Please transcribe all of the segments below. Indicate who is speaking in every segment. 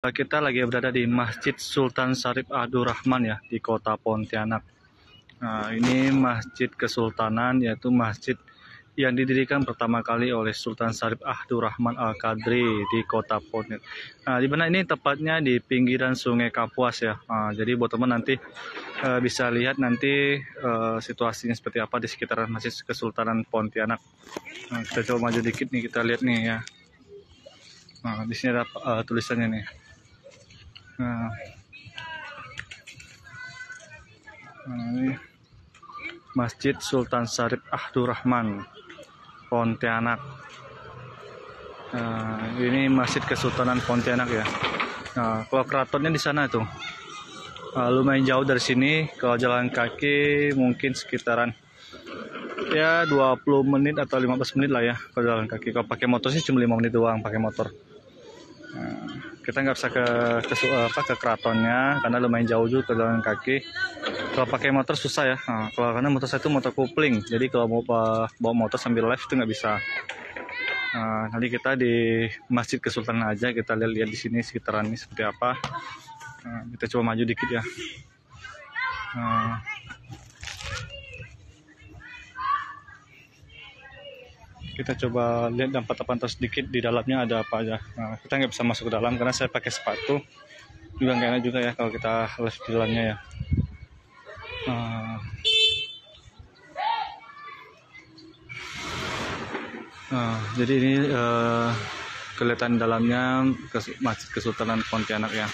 Speaker 1: Kita lagi berada di Masjid Sultan Syarif Abdurrahman ya, di kota Pontianak. Nah, ini Masjid Kesultanan, yaitu masjid yang didirikan pertama kali oleh Sultan Syarif Abdurrahman Al-Qadri di kota Pontianak. Nah, di mana ini tepatnya di pinggiran Sungai Kapuas ya. Nah, jadi buat teman nanti bisa lihat nanti situasinya seperti apa di sekitaran Masjid Kesultanan Pontianak. Nah, kita coba maju dikit nih, kita lihat nih ya. Nah, di sini ada tulisannya nih. Nah, ini Masjid Sultan Syarif Abdurrahman Pontianak. Ini Masjid Kesultanan Pontianak ya. Nah, kalau keratonnya di sana tuh lumayan jauh dari sini. Kalau jalan kaki mungkin sekitaran ya 20 menit atau 15 menit lah ya kalau jalan kaki. Kalau pakai motor sih cuma 5 menit doang pakai motor. Nah, kita nggak bisa ke keratonnya karena lumayan jauh juga ke jalan kaki. Kalau pakai motor susah ya. Nah, kalau karena motor saya itu motor kopling, jadi kalau mau bawa motor sambil live itu nggak bisa. Nah, nanti kita di Masjid Kesultanan aja, kita lihat di sini sekitaran ini seperti apa. Nah, kita coba maju dikit ya. Nah, kita coba lihat dan pantau sedikit di dalamnya ada apa aja. Nah, kita nggak bisa masuk ke dalam karena saya pakai sepatu, juga nggak enak juga ya kalau kita live di dalamnya ya. Jadi ini kelihatan dalamnya Masjid Kesultanan Pontianak ya.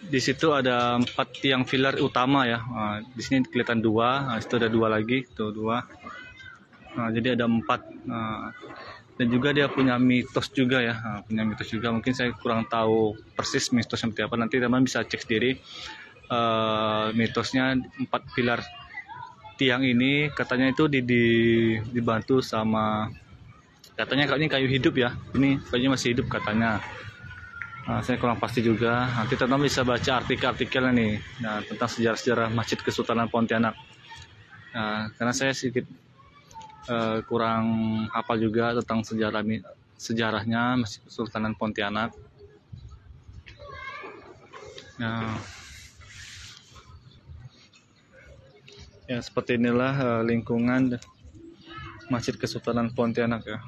Speaker 1: Di situ ada 4 tiang pilar utama ya. Di sini kelihatan 2, itu ada 2 lagi, tuh 2. Jadi ada 4. Dan juga dia punya mitos juga ya, punya mitos juga. Mungkin saya kurang tahu persis mitosnya seperti apa. Nanti teman bisa cek sendiri. Mitosnya 4 pilar tiang ini katanya itu dibantu sama, katanya kayaknya kayu hidup ya. Ini kayaknya masih hidup katanya. Saya kurang pasti juga. Nanti teman-teman bisa baca artikel-artikelnya nih, tentang sejarah-sejarah Masjid Kesultanan Pontianak. Karena saya sedikit kurang hafal juga tentang sejarahnya Masjid Kesultanan Pontianak. Ya seperti inilah lingkungan Masjid Kesultanan Pontianak ya.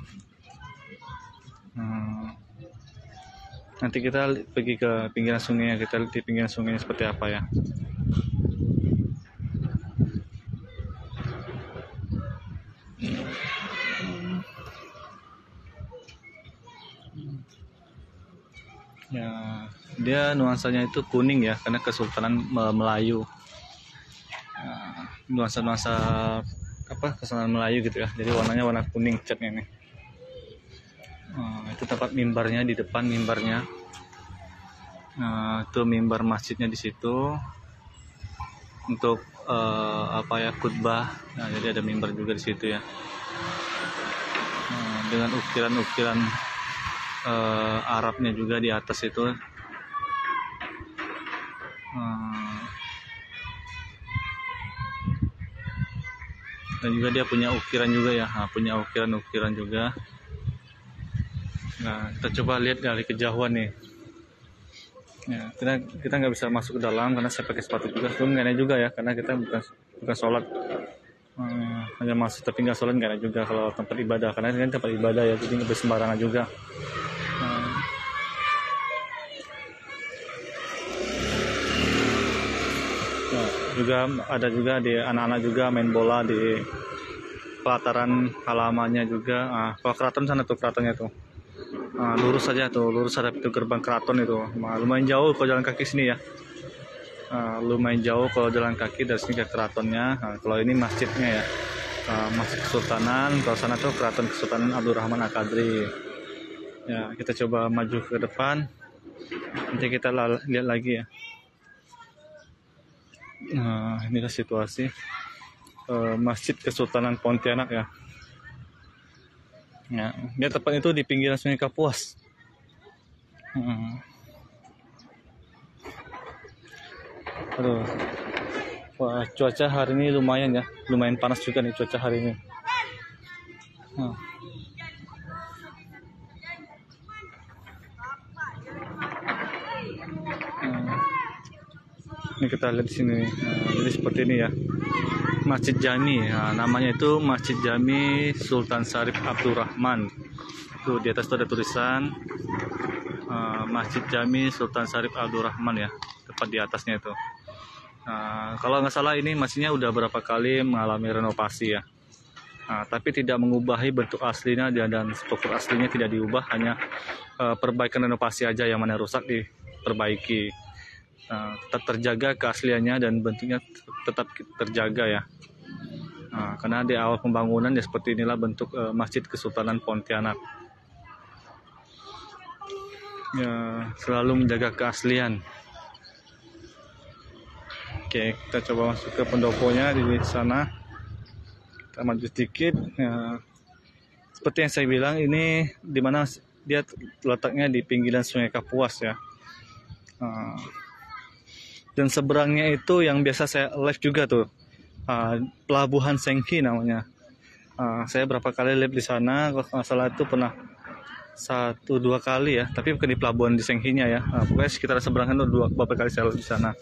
Speaker 1: Nanti kita pergi ke pinggiran sungai, kita lihat di pinggiran sungai seperti apa ya. Ya, dia nuansanya itu kuning ya, karena Kesultanan Melayu. Nuansa-nuansa Kesultanan Melayu gitu ya. Jadi warnanya warna kuning catnya nih. Itu tempat mimbarnya di depan mimbarnya. Itu mimbar masjidnya di situ untuk khutbah. Jadi ada mimbar juga di situ ya. Dengan ukiran-ukiran Arabnya juga di atas itu. Dan juga dia punya ukiran juga ya, punya ukiran-ukiran juga. Nah, kita coba lihat dari kejauhan nih. Ya, kita nggak bisa masuk ke dalam karena saya pakai sepatu juga. Itu nggak enak juga ya, karena kita bukan sholat. Hanya masuk tapi nggak sholat nggak enak juga kalau tempat ibadah, karena ini kan tempat ibadah ya, jadi nggak sembarangan juga. Juga ada juga di anak-anak juga main bola di pelataran halamannya juga. Kalau keraton sana tuh keratonnya tuh. Lurus saja tuh, lurus ada pintu gerbang keraton itu. Lumayan jauh kalau jalan kaki sini ya. Lumayan jauh kalau jalan kaki dari sini ke keratonnya. Kalau ini masjidnya ya, Masjid Kesultanan. Kalau sana tuh Keraton Kesultanan Abdurrahman Al-Qadri. Ya, kita coba maju ke depan. Nanti kita lihat lagi ya. Inilah situasi Masjid Kesultanan Pontianak ya. Ya, dia tepat itu di pinggiran Sungai Kapuas. Wah, cuaca hari ini lumayan ya, lumayan panas juga nih cuaca hari ini. Nah, ini kita lihat di sini. Jadi seperti ini ya, Masjid Jami. Nah, namanya itu Masjid Jami Sultan Syarif Abdurrahman. Tuh di atas itu ada tulisan Masjid Jami Sultan Syarif Abdurrahman ya, tepat di atasnya itu. Kalau nggak salah ini masjidnya udah berapa kali mengalami renovasi ya. Tapi tidak mengubahi bentuk aslinya dan struktur aslinya tidak diubah, hanya perbaikan renovasi aja, yang mana rusak diperbaiki. Tetap terjaga keasliannya dan bentuknya tetap terjaga ya. Karena di awal pembangunan ya seperti inilah bentuk Masjid Kesultanan Pontianak. Ya, selalu menjaga keaslian. Oke, kita coba masuk ke pendoponya di sana. Kita maju sedikit. Ya, seperti yang saya bilang, ini dimana dia letaknya di pinggiran Sungai Kapuas ya. Dan seberangnya itu yang biasa saya live juga tuh, Pelabuhan Sengki namanya. Saya berapa kali live di sana, kalau nggak salah itu pernah 1-2 kali ya, tapi bukan di pelabuhan di Sengkinya ya. Pokoknya sekitar seberangan tuh beberapa kali saya live di sana.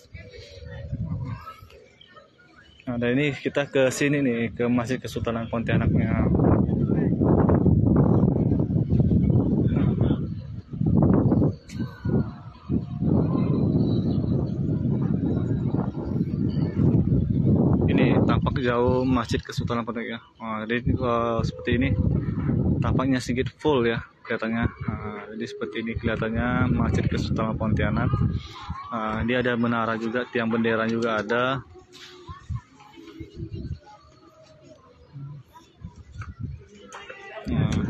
Speaker 1: Nah, dan ini kita ke sini nih, ke Masjid Kesultanan Pontianaknya. Ini tampak jauh Masjid Kesultanan Pontianak ya. Jadi seperti ini tampaknya sedikit full ya kelihatannya. Jadi seperti ini kelihatannya Masjid Kesultanan Pontianak. Dia ada menara juga, tiang bendera juga ada.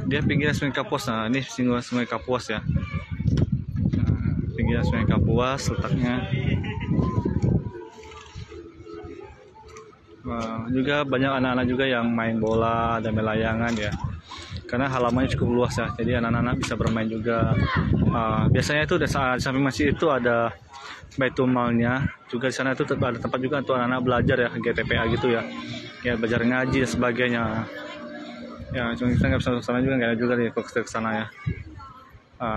Speaker 1: Dia pinggiran Sungai Kapuas. Nah, ini Sungai Kapuas ya. Pinggiran Sungai Kapuas letaknya. Juga banyak anak-anak juga yang main bola dan main layangan ya. Karena halamannya cukup luas ya, jadi anak-anak bisa bermain juga. Biasanya itu di samping masjid itu ada Baitul Malnya. Juga di sana itu ada tempat juga untuk anak-anak belajar ya, GTPA gitu ya. Ya belajar ngaji dan sebagainya. Ya, cuma kita nggak bisa ke sana juga, nggak ada juga nih kalau ke sana ya.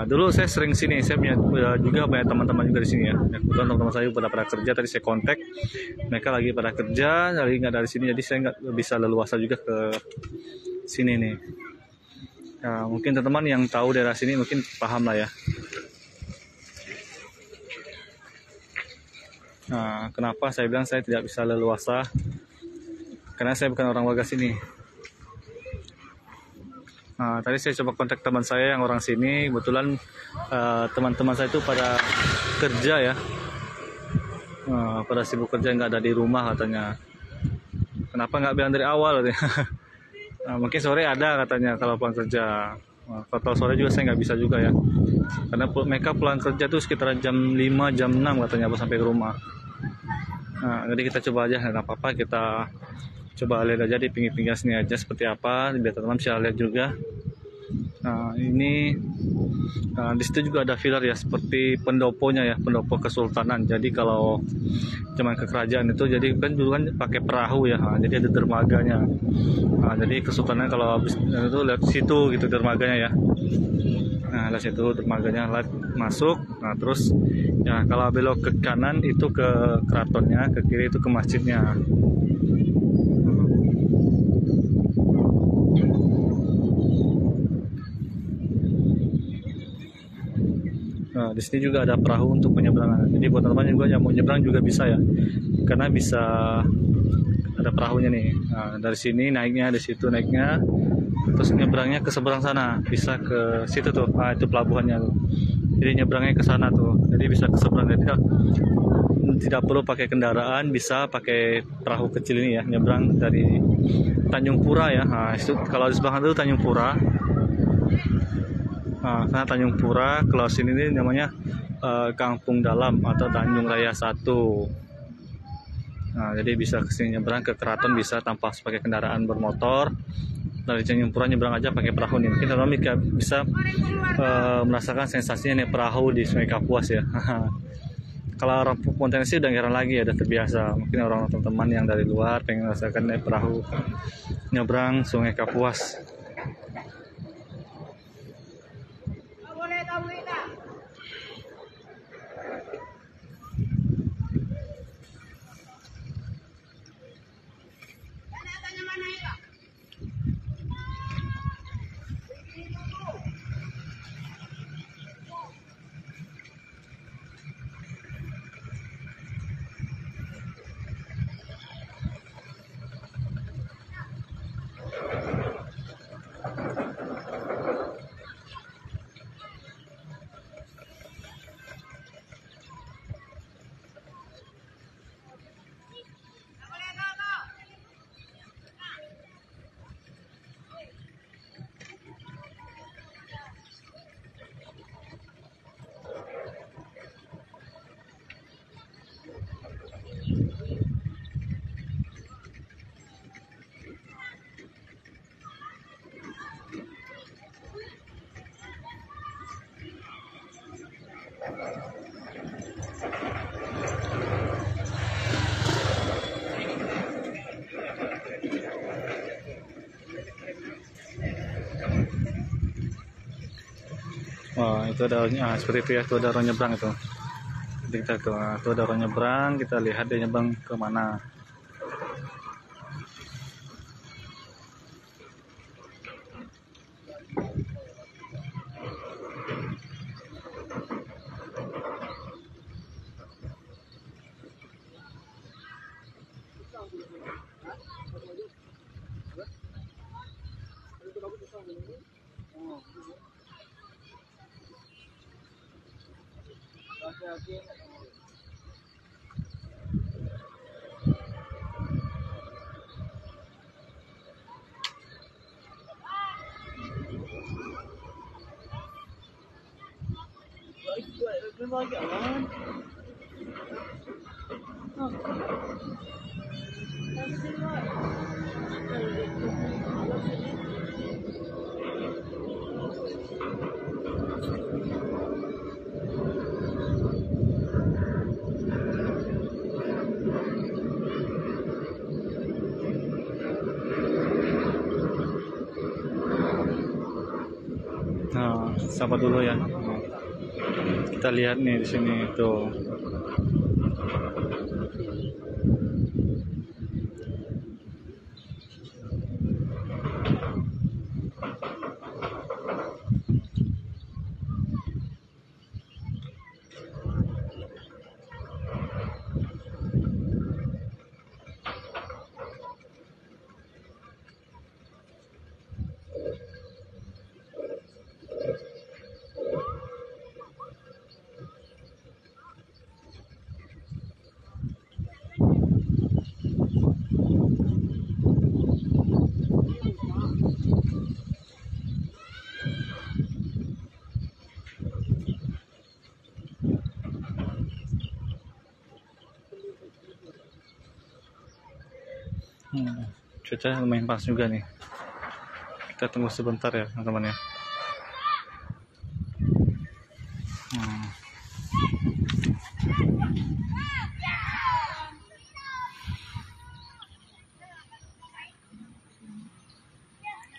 Speaker 1: Dulu saya sering sini, saya punya juga banyak teman-teman juga di sini ya. Kebetulan teman-teman saya pada kerja, tadi saya kontak, mereka lagi pada kerja, lagi nggak dari sini, jadi saya nggak bisa leluasa juga ke sini nih. Mungkin teman-teman yang tahu daerah sini mungkin paham lah ya. Kenapa saya bilang saya tidak bisa leluasa? Karena saya bukan orang warga sini. Tadi saya coba kontak teman saya yang orang sini, kebetulan teman-teman saya itu pada kerja ya, pada sibuk kerja, nggak ada di rumah katanya. Kenapa nggak bilang dari awal katanya? Mungkin sore ada katanya kalau pulang kerja. Kalau sore juga saya nggak bisa juga ya, karena mereka pulang kerja tuh sekitar jam 5, jam 6 katanya baru sampai ke rumah. Jadi kita coba aja, nggak apa-apa, kita coba lihat aja di pinggir-pinggir sini aja seperti apa, biar teman-teman bisa lihat juga. Ini di situ juga ada pilar ya, seperti pendoponya ya, pendopo kesultanan. Jadi kalau zaman kekerajaan itu, jadi kan dulu kan pakai perahu ya, jadi ada dermaganya. Jadi kesultanan kalau habis itu lihat situ gitu dermaganya ya. Lihat situ dermaganya, lihat masuk. Terus ya kalau belok ke kanan itu ke keratonnya, ke kiri itu ke masjidnya. Di sini juga ada perahu untuk penyeberangan. Jadi buat teman-teman juga yang mau nyebrang juga bisa ya, karena bisa ada perahunya nih. Dari sini naiknya, di situ naiknya, terus nyebrangnya ke seberang sana, bisa ke situ tuh. Itu pelabuhannya tuh. Jadi nyebrangnya ke sana tuh. Jadi bisa ke seberang. Jadi tidak perlu pakai kendaraan, bisa pakai perahu kecil ini ya, nyebrang dari Tanjung Pura ya. Itu kalau di sebelah itu Tanjung Pura. Karena Tanjung Pura, kalau sini ini namanya Kampung Dalam atau Tanjung Raya 1. Jadi bisa kesini nyebrang ke keraton bisa tanpa pakai kendaraan bermotor. Dari Tanjung Pura nyebrang aja pakai perahu nih. Mungkin teman-teman bisa merasakan sensasinya naik perahu di Sungai Kapuas ya. Kalau orang Pontianak sih udah heran lagi ya, udah terbiasa. Mungkin orang teman-teman yang dari luar pengen merasakan naik perahu nyebrang Sungai Kapuas. Wah, itu ada seperti itu ya, itu ada orang nyebrang itu. Jadi kita ke itu ada orang nyebrang, kita lihat dia nyebrang ke mana. Nah, sabar dulu ya. Kita lihat nih di sini tuh. Cuaca lumayan panas juga nih. Kita tunggu sebentar ya teman-teman ya.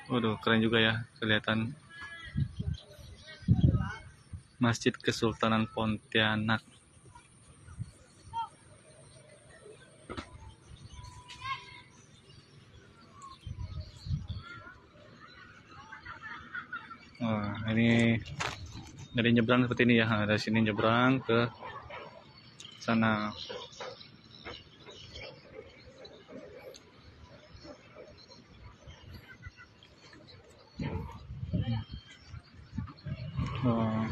Speaker 1: Waduh, keren juga ya kelihatan Masjid Kesultanan Pontianak. Wah, ini dari nyebrang seperti ini ya. Nah, dari sini nyebrang ke sana. Wah.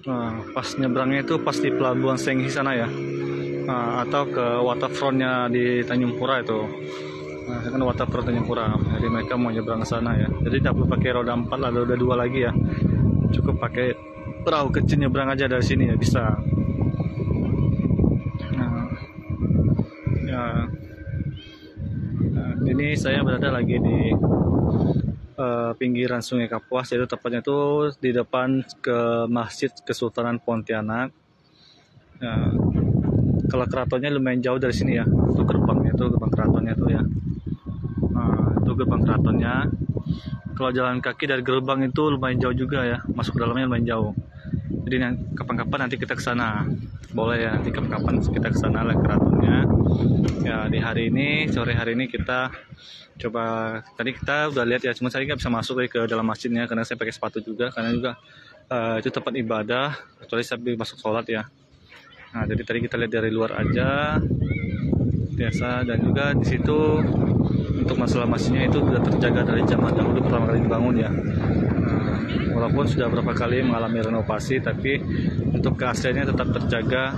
Speaker 1: Nah, pas nyebrangnya itu pas di pelabuhan Senghi sana ya. Nah, atau ke waterfrontnya di Tanjung Pura itu. Nah, kan waterfront Tanjung Pura. Jadi mereka mau nyebrang ke sana ya. Jadi tidak perlu pakai roda 4 atau roda 2 lagi ya. Cukup pakai perahu kecil nyebrang aja dari sini ya bisa. Nah, ya. Nah, ini saya berada lagi di pinggiran Sungai Kapuas, yaitu tepatnya itu di depan ke Masjid Kesultanan Pontianak. Nah, kalau keratonnya lumayan jauh dari sini ya, itu gerbangnya itu gerbang keratonnya tuh ya. Nah, itu gerbang keratonnya. Kalau jalan kaki dari gerbang itu lumayan jauh juga ya, masuk ke dalamnya lumayan jauh. Jadi kapan-kapan nanti kita ke sana, boleh ya, nanti kapan-kapan kita ke sana lah keratonnya. Ya di hari ini, sore hari ini kita coba, tadi kita udah lihat ya, cuma saya nggak bisa masuk ke dalam masjidnya karena saya pakai sepatu juga, karena juga itu tempat ibadah, kecuali saya masuk sholat ya. Nah jadi tadi kita lihat dari luar aja biasa, dan juga di situ untuk masalah masjidnya itu sudah terjaga dari zaman dahulu pertama kali dibangun ya. Nah, walaupun sudah berapa kali mengalami renovasi, tapi untuk keasliannya tetap terjaga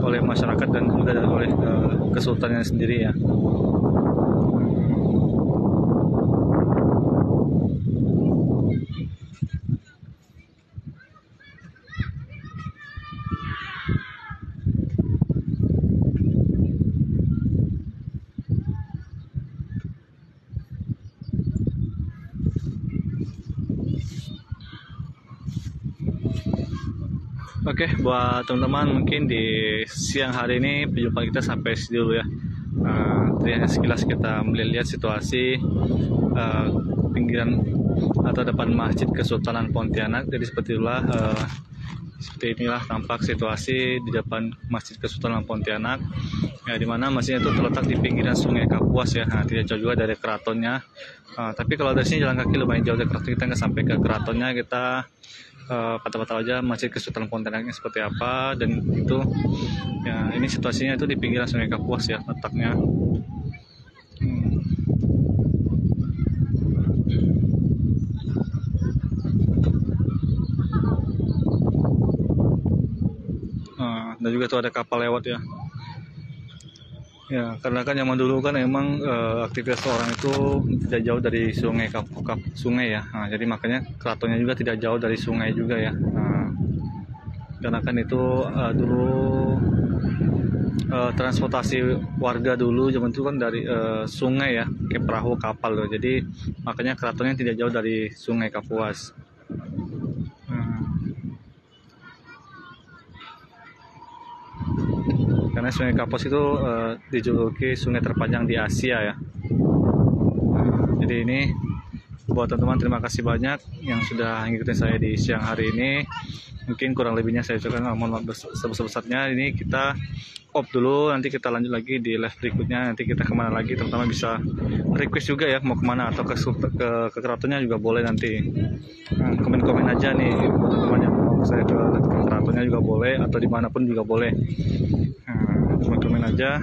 Speaker 1: oleh masyarakat dan juga oleh kesultanannya sendiri ya. Oke, buat teman-teman mungkin di siang hari ini perjumpaan kita sampai sini dulu ya. Tadi hanya sekilas kita melihat situasi pinggiran atau depan Masjid Kesultanan Pontianak. Jadi seperti inilah tampak situasi di depan Masjid Kesultanan Pontianak, ya, di mana masjid itu terletak di pinggiran Sungai Kapuas ya. Tidak jauh juga dari keratonnya. Tapi kalau dari sini jalan kaki lumayan jauh dari keraton, kita nggak sampai ke keratonnya, kita patah-patah aja Masjid Kesultanan Pontianaknya seperti apa. Dan itu ya, ini situasinya itu di pinggiran Sungai Kapuas ya letaknya. Dan juga tuh ada kapal lewat ya. Ya, karena kan zaman dulu kan emang aktivitas orang itu tidak jauh dari sungai ya. Jadi makanya keratonnya juga tidak jauh dari sungai juga ya. Karena kan itu dulu transportasi warga dulu zaman itu kan dari sungai ya, ke perahu kapal loh. Jadi makanya keratonnya tidak jauh dari Sungai Kapuas. Karena Sungai Kapuas itu dijuluki sungai terpanjang di Asia ya. Jadi ini buat teman-teman, terima kasih banyak yang sudah ngikutin saya di siang hari ini. Mungkin kurang lebihnya saya ucapkan mohon maaf sebesar-besarnya. Ini kita off dulu, nanti kita lanjut lagi di live berikutnya. Nanti kita kemana lagi, terutama bisa request juga ya mau kemana, atau ke keratonnya juga boleh nanti. Komen-komen aja nih buat teman-teman yang mau saya ke keratonnya juga boleh, atau dimanapun juga boleh. Komen aja.